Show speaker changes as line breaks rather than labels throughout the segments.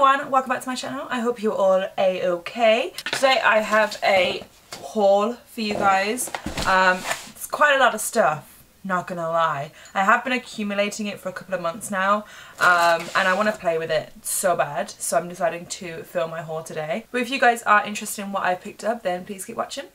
everyone, welcome back to my channel. I hope you're all a-okay. Today I have a haul for you guys. It's quite a lot of stuff, not gonna lie. I have been accumulating it for a couple of months now, and I want to play with it so bad, so I'm deciding to film my haul today. But if you guys are interested in what I picked up, then please keep watching.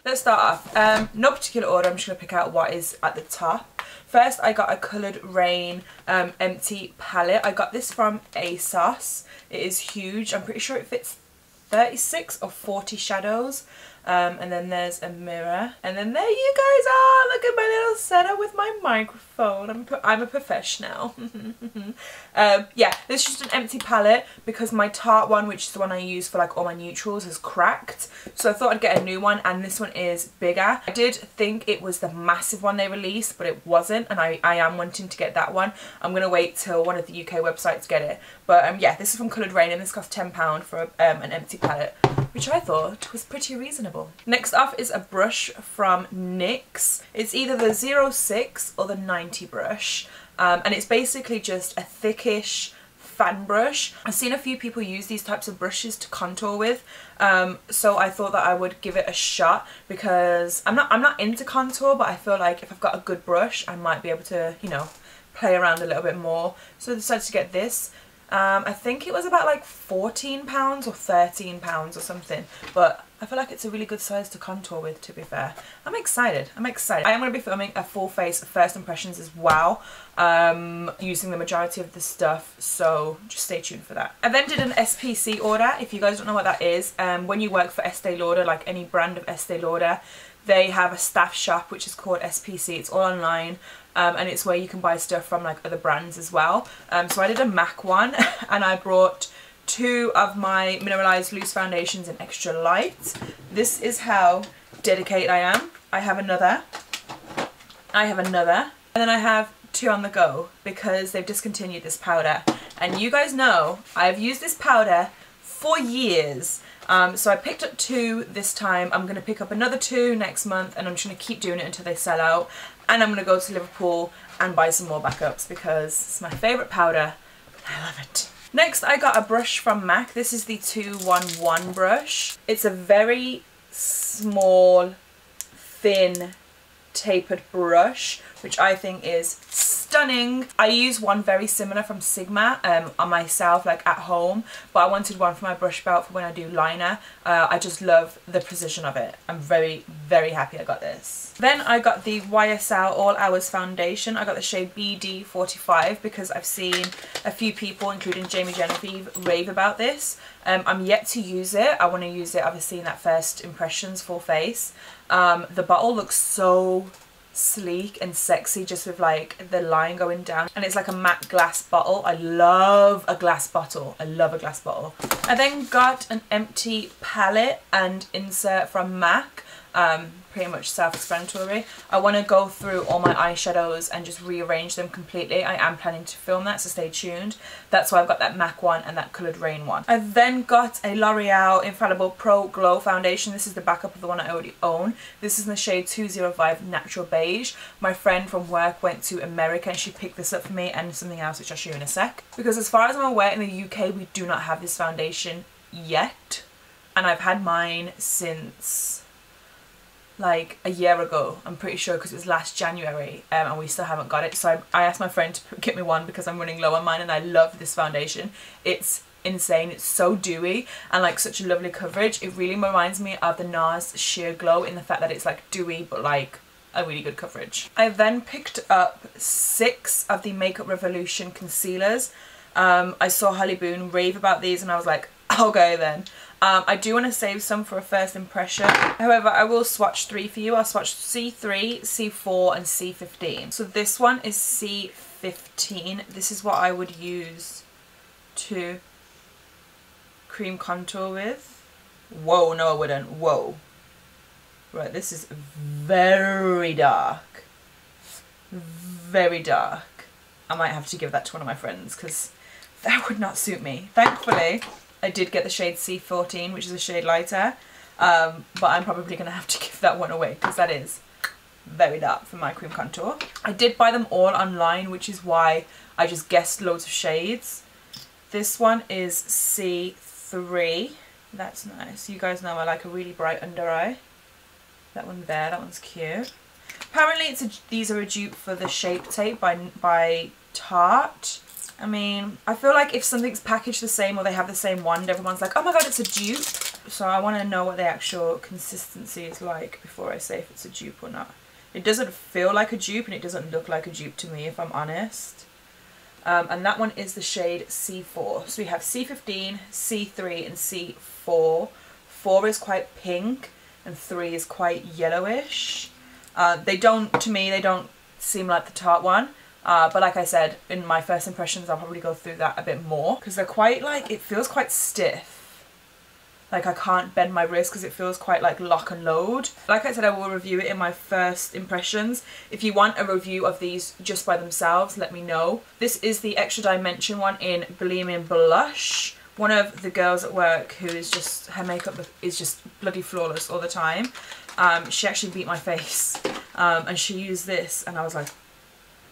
Let's start off. No particular order, I'm just going to pick out what is at the top. First, I got a Coloured Rain empty palette. I got this from ASOS. It is huge. I'm pretty sure it fits 36 or 40 shadows. And then there's a mirror. And then there you guys are. Look at my little setup with my microphone. I'm a professional. Yeah, this is just an empty palette because my Tarte one, which is the one I use for like all my neutrals, is cracked. So I thought I'd get a new one, and this one is bigger. I did think it was the massive one they released, but it wasn't, and I am wanting to get that one. I'm going to wait till one of the UK websites get it. But yeah, this is from Coloured Rain, and this cost £10 for an empty palette, which I thought was pretty reasonable. Next off is a brush from NYX. It's either the 06 or the 90 brush, and it's basically just a thickish fan brush. I've seen a few people use these types of brushes to contour with, so I thought that I would give it a shot because I'm not into contour, but I feel like if I've got a good brush I might be able to, you know, play around a little bit more. So I decided to get this. I think it was about like £14 or £13 or something, but I feel like it's a really good size to contour with, to be fair. I'm excited. I am going to be filming a full face first impressions as well, using the majority of the stuff, so just stay tuned for that. I then did an SPC order. If you guys don't know what that is, when you work for Estee Lauder, like any brand of Estee Lauder, they have a staff shop which is called SPC. It's all online. And it's where you can buy stuff from like other brands as well. So I did a MAC one, and I brought 2 of my mineralized loose foundations in extra light. This is how dedicated I am. I have another, and then I have 2 on the go because they've discontinued this powder. And you guys know I've used this powder for years. So I picked up 2 this time. I'm going to pick up another 2 next month, and I'm just going to keep doing it until they sell out. And I'm going to go to Liverpool and buy some more backups because it's my favourite powder. I love it. Next, I got a brush from MAC. This is the 211 brush. It's a very small, thin, tapered brush, which I think is stunning. I use one very similar from Sigma on myself, like at home, but I wanted one for my brush belt for when I do liner. I just love the precision of it. I'm very, very happy I got this. Then I got the YSL All Hours foundation. I got the shade BD45 because I've seen a few people, including Jamie Genevieve, rave about this. I'm yet to use it. I want to use it obviously in that first impressions full face. The bottle looks so sleek and sexy just with like the line going down, and it's like a matte glass bottle. I love a glass bottle. I love a glass bottle. I then got an empty palette and insert from MAC. Pretty much self-explanatory. I want to go through all my eyeshadows and just rearrange them completely. I am planning to film that, so stay tuned. That's why I've got that MAC one and that Coloured Rain one. I then got a L'Oreal Infallible Pro Glow foundation. This is the backup of the one I already own. This is in the shade 205 Natural Beige. My friend from work went to America and she picked this up for me, and something else which I'll show you in a sec. Because as far as I'm aware, in the UK we do not have this foundation yet, and I've had mine since like a year ago, I'm pretty sure, because it was last January, and we still haven't got it. So I asked my friend to get me one because I'm running low on mine, and I love this foundation. It's insane. It's so dewy and like such a lovely coverage. It really reminds me of the NARS Sheer Glow in the fact that it's like dewy but like a really good coverage. I then picked up 6 of the Makeup Revolution concealers. I saw Holly Boone rave about these, and I was like, okay then. I do want to save some for a first impression. However, I will swatch 3 for you. I'll swatch C3, C4 and C15. So this one is C15. This is what I would use to cream contour with. Whoa, no I wouldn't. Whoa. Right, this is very dark. Very dark. I might have to give that to one of my friends because that would not suit me. Thankfully, I did get the shade C14, which is a shade lighter, but I'm probably going to have to give that one away because that is very dark for my cream contour. I did buy them all online, which is why I just guessed loads of shades. This one is C3. That's nice. You guys know I like a really bright under eye. That one there, that one's cute. Apparently these are a dupe for the Shape Tape by Tarte. I mean, I feel like if something's packaged the same or they have the same wand, everyone's like, oh my god, it's a dupe. So I want to know what the actual consistency is like before I say if it's a dupe or not. It doesn't feel like a dupe and it doesn't look like a dupe to me, if I'm honest. And that one is the shade C4. So we have C15, C3 and C4. 4 is quite pink and 3 is quite yellowish. To me, they don't seem like the Tarte one. But like I said, in my first impressions, I'll probably go through that a bit more. Because they're quite like, it feels quite stiff. Like I can't bend my wrist because it feels quite like lock and load. Like I said, I will review it in my first impressions. If you want a review of these just by themselves, let me know. This is the Extra Dimension one in Gleaming Blush. One of the girls at work who is just, her makeup is just bloody flawless all the time. She actually beat my face and she used this and I was like,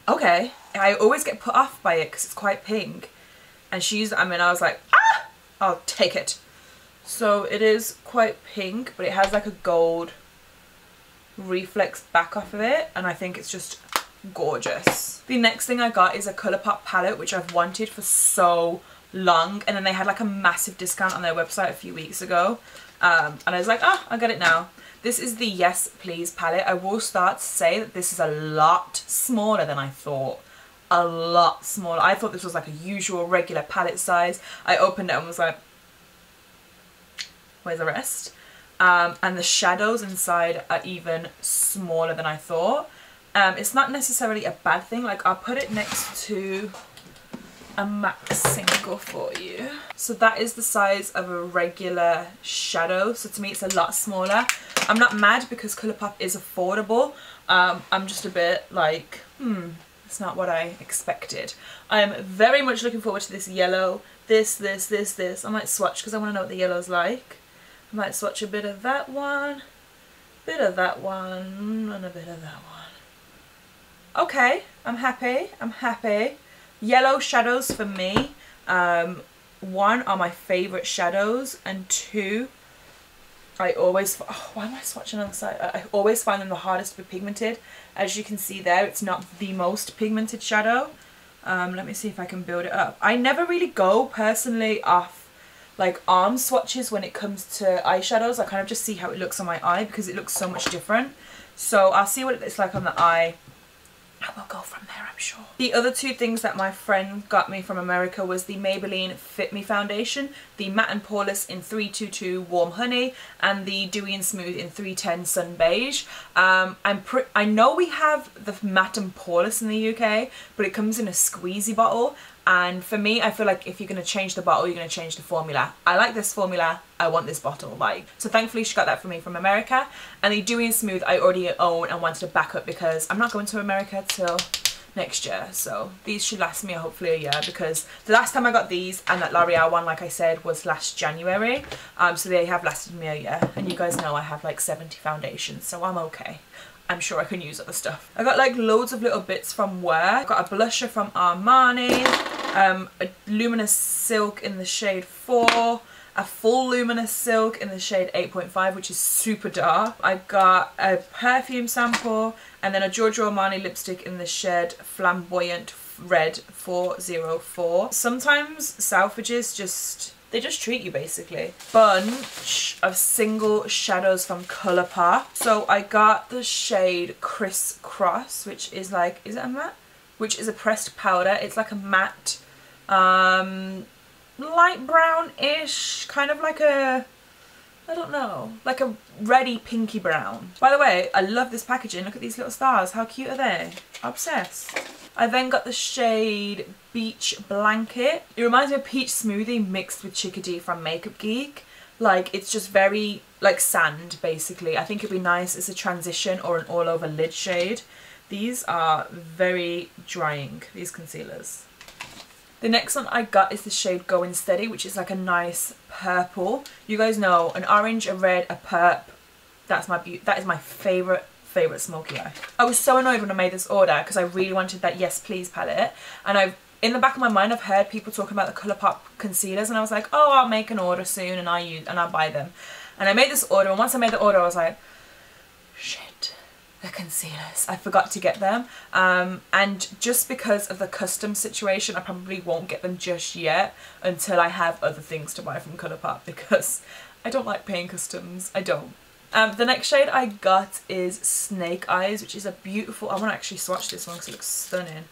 okay. I always get put off by it because it's quite pink. And she used it, and I was like, ah, I'll take it. So it is quite pink, but it has like a gold reflex back off of it, and I think it's just gorgeous. The next thing I got is a Colourpop palette, which I've wanted for so long, and then they had like a massive discount on their website a few weeks ago, and I was like, ah, I got it now. This is the Yes Please palette. I will start to say that this is a lot smaller than I thought. A lot smaller. I thought this was like a usual regular palette size. I opened it and was like, where's the rest? And the shadows inside are even smaller than I thought. It's not necessarily a bad thing. Like, I'll put it next to a MAC single for you. So that is the size of a regular shadow. So to me, it's a lot smaller. I'm not mad because Colourpop is affordable. I'm just a bit like, it's not what I expected. I'm very much looking forward to this yellow. This. I might swatch because I want to know what the yellow's like. I might swatch a bit of that one, bit of that one, and a bit of that one. Okay, I'm happy, I'm happy. Yellow shadows for me, 1 are my favourite shadows, and 2, I always, oh, why am I swatching on the side? I always find them the hardest to be pigmented. As you can see there, it's not the most pigmented shadow. Let me see if I can build it up. I never really go personally off like arm swatches when it comes to eyeshadows. I kind of just see how it looks on my eye because it looks so much different. So I'll see what it looks like on the eye. I will go from there, I'm sure. The other 2 things that my friend got me from America was the Maybelline Fit Me foundation, the Matte and Poreless in 322 Warm Honey, and the Dewy and Smooth in 310 Sun Beige. I know we have the Matte and Poreless in the UK, but it comes in a squeezy bottle. And for me, I feel like if you're going to change the bottle, you're going to change the formula. I like this formula. I want this bottle. Like, so thankfully she got that for me from America. And the Dewy and Smooth I already own and wanted to back up because I'm not going to America till next year. So these should last me hopefully a year, because the last time I got these and that L'Oreal one, like I said, was last January. So they have lasted me a year. And you guys know I have like 70 foundations, so I'm okay. I'm sure I can use other stuff. I got like loads of little bits from Wear. I got a blusher from Armani, a luminous silk in the shade 4, a full luminous silk in the shade 8.5, which is super dark. I got a perfume sample and then a Giorgio Armani lipstick in the shade Flamboyant Red 404. Sometimes Selfridges they just treat you basically. Bunch of single shadows from Colourpop. So I got the shade Crisscross, which is like, is it a matte? Which is a pressed powder. It's like a matte, light brown-ish, kind of like a, I don't know, like a reddy pinky brown. By the way, I love this packaging. Look at these little stars. How cute are they? Obsessed. I then got the shade Beach Blanket. It reminds me of Peach Smoothie mixed with Chickadee from Makeup Geek. Like, it's just very, like, sand, basically. I think it'd be nice as a transition or an all-over lid shade. These are very drying, these concealers. The next one I got is the shade Going Steady, which is like a nice purple. You guys know, an orange, a red, a purple. That is my favourite favourite smoky eye. I was so annoyed when I made this order because I really wanted that Yes Please palette, and in the back of my mind I've heard people talking about the Colourpop concealers, and I was like, oh, I'll make an order soon and I'll buy them. And I made this order, and once I made the order I was like, shit, the concealers, I forgot to get them. And just because of the custom situation, I probably won't get them just yet until I have other things to buy from Colourpop, because I don't like paying customs, I don't. The next shade I got is Snake Eyes, which is a beautiful, I want to actually swatch this one because it looks stunning.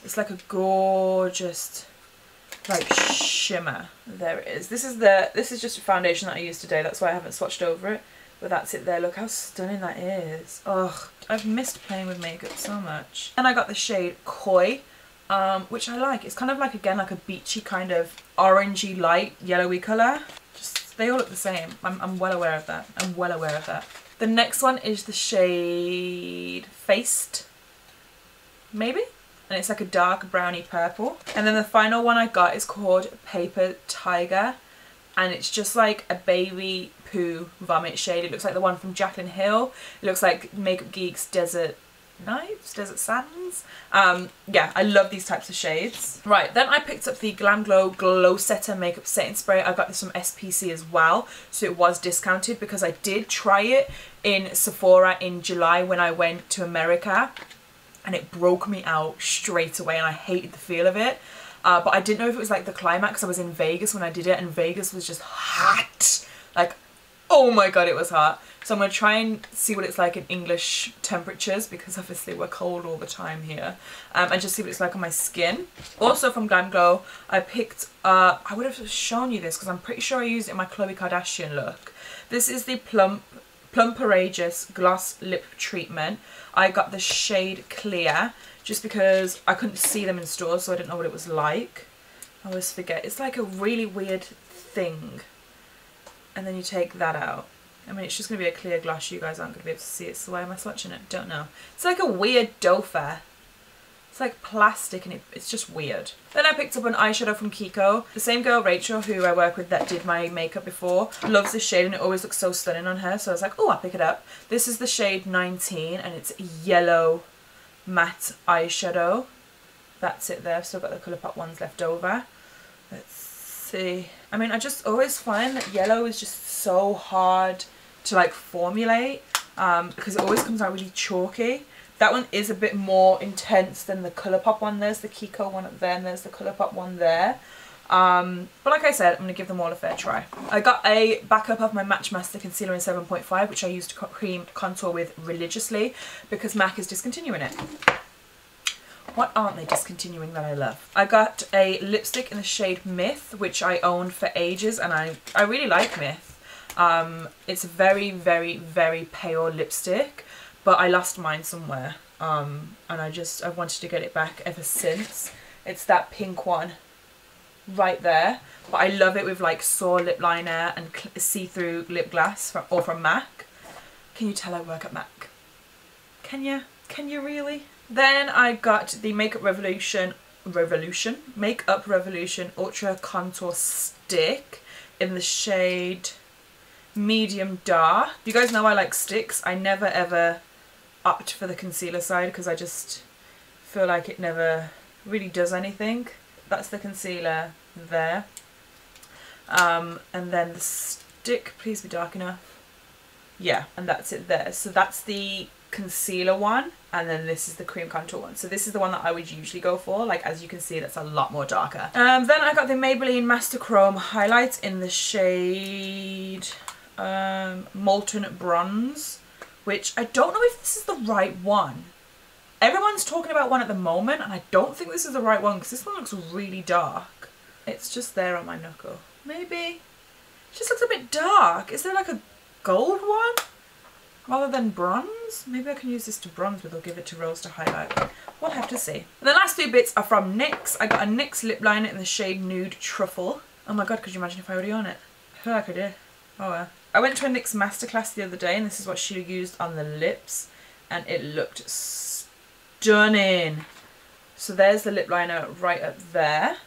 It's like a gorgeous like shimmer. There it is. This is just a foundation that I used today, that's why I haven't swatched over it. But that's it there, look how stunning that is. Ugh, I've missed playing with makeup so much. And I got the shade Koi, which I like. It's kind of like, again, like a beachy kind of orangey light yellowy colour. They all look the same. I'm well aware of that. I'm well aware of that. The next one is the shade Faced, maybe? And it's like a dark browny purple. And then the final one I got is called Paper Tiger. And it's just like a baby poo vomit shade. It looks like the one from Jaclyn Hill. It looks like Makeup Geek's Desert Knives, Desert Sands. Yeah, I love these types of shades. Right, then I picked up the Glamglow Glow Setter Makeup Setting Spray. I got this from SPC as well, so it was discounted because I did try it in Sephora in July when I went to America, and it broke me out straight away, and I hated the feel of it. But I didn't know if it was like the climax. I was in Vegas when I did it, and Vegas was just hot. Like, oh my god, it was hot. So I'm going to try and see what it's like in English temperatures, because obviously we're cold all the time here. And just see what it's like on my skin. Also from Glamglow, I picked up, I would have shown you this because I'm pretty sure I used it in my Khloe Kardashian look. This is the Plumperageous Gloss Lip Treatment. I got the shade Clear just because I couldn't see them in stores, so I didn't know what it was like. I always forget. It's like a really weird thing. And then you take that out. I mean, it's just going to be a clear gloss. You guys aren't going to be able to see it, so why am I swatching it? Don't know. It's like a weird doe-fair. It's like plastic, and it's just weird. Then I picked up an eyeshadow from Kiko. The same girl, Rachel, who I work with that did my makeup before, loves this shade, and it always looks so stunning on her, so I was like, oh, I'll pick it up. This is the shade 19, and it's yellow matte eyeshadow. That's it there. I've still got the Colourpop ones left over. Let's see. I mean, I just always find that yellow is just so hard to like formulate because it always comes out really chalky. That one is a bit more intense than the Colourpop one. There's the Kiko one up there, and there's the Colourpop one there. But like I said, I'm going to give them all a fair try. I got a backup of my Match Master Concealer in 7.5, which I used to cream contour with religiously because MAC is discontinuing it. What aren't they discontinuing that I love? I got a lipstick in the shade Myth, which I owned for ages, and I really like Myth. It's a very, very, very pale lipstick, but I lost mine somewhere, and I've wanted to get it back ever since. It's that pink one right there, but I love it with like Soar lip liner and see-through lip gloss from MAC. Can you tell I work at MAC? Can you? Can you really? Then I got the Makeup Revolution Ultra Contour Stick in the shade Medium Dark. You guys know I like sticks. I never ever opt for the concealer side because I just feel like it never really does anything. That's the concealer there. And then the stick, please be dark enough. Yeah, and that's it there. So that's the concealer one, and then this is the cream contour one. So this is the one that I would usually go for. Like, as you can see, that's a lot more darker. Then I got the Maybelline Master Chrome highlights in the shade Molten Bronze, which I don't know if this is the right one. Everyone's talking about one at the moment, and I don't think this is the right one because this one looks really dark. It's just there on my knuckle. Maybe. It just looks a bit dark. Is there like a gold one rather than bronze? Maybe I can use this to bronze with or give it to Rose to highlight. We'll have to see. And the last two bits are from NYX. I got a NYX lip liner in the shade Nude Truffle. Oh my god, could you imagine if I already own it? I feel like I did. Oh well. I went to a NYX masterclass the other day, and this is what she used on the lips, and it looked stunning. So there's the lip liner right up there.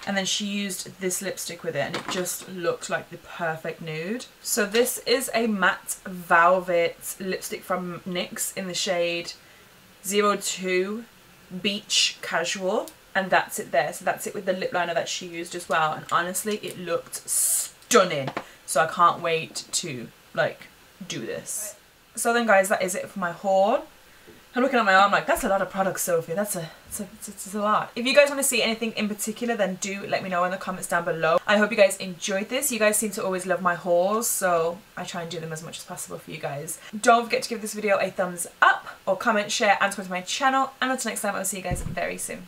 and then she used this lipstick with it, and it just looked like the perfect nude. So this is a matte velvet lipstick from NYX in the shade 02 Beach Casual, and that's it there. So that's it with the lip liner that she used as well, and honestly it looked stunning, so I can't wait to like do this. So then guys, that is it for my haul. I'm looking at my arm like, that's a lot of products, Sophie. It's a lot. If you guys want to see anything in particular, then do let me know in the comments down below. I hope you guys enjoyed this. You guys seem to always love my hauls, so I try and do them as much as possible for you guys. Don't forget to give this video a thumbs up, or comment, share, and subscribe to my channel. And until next time, I'll see you guys very soon.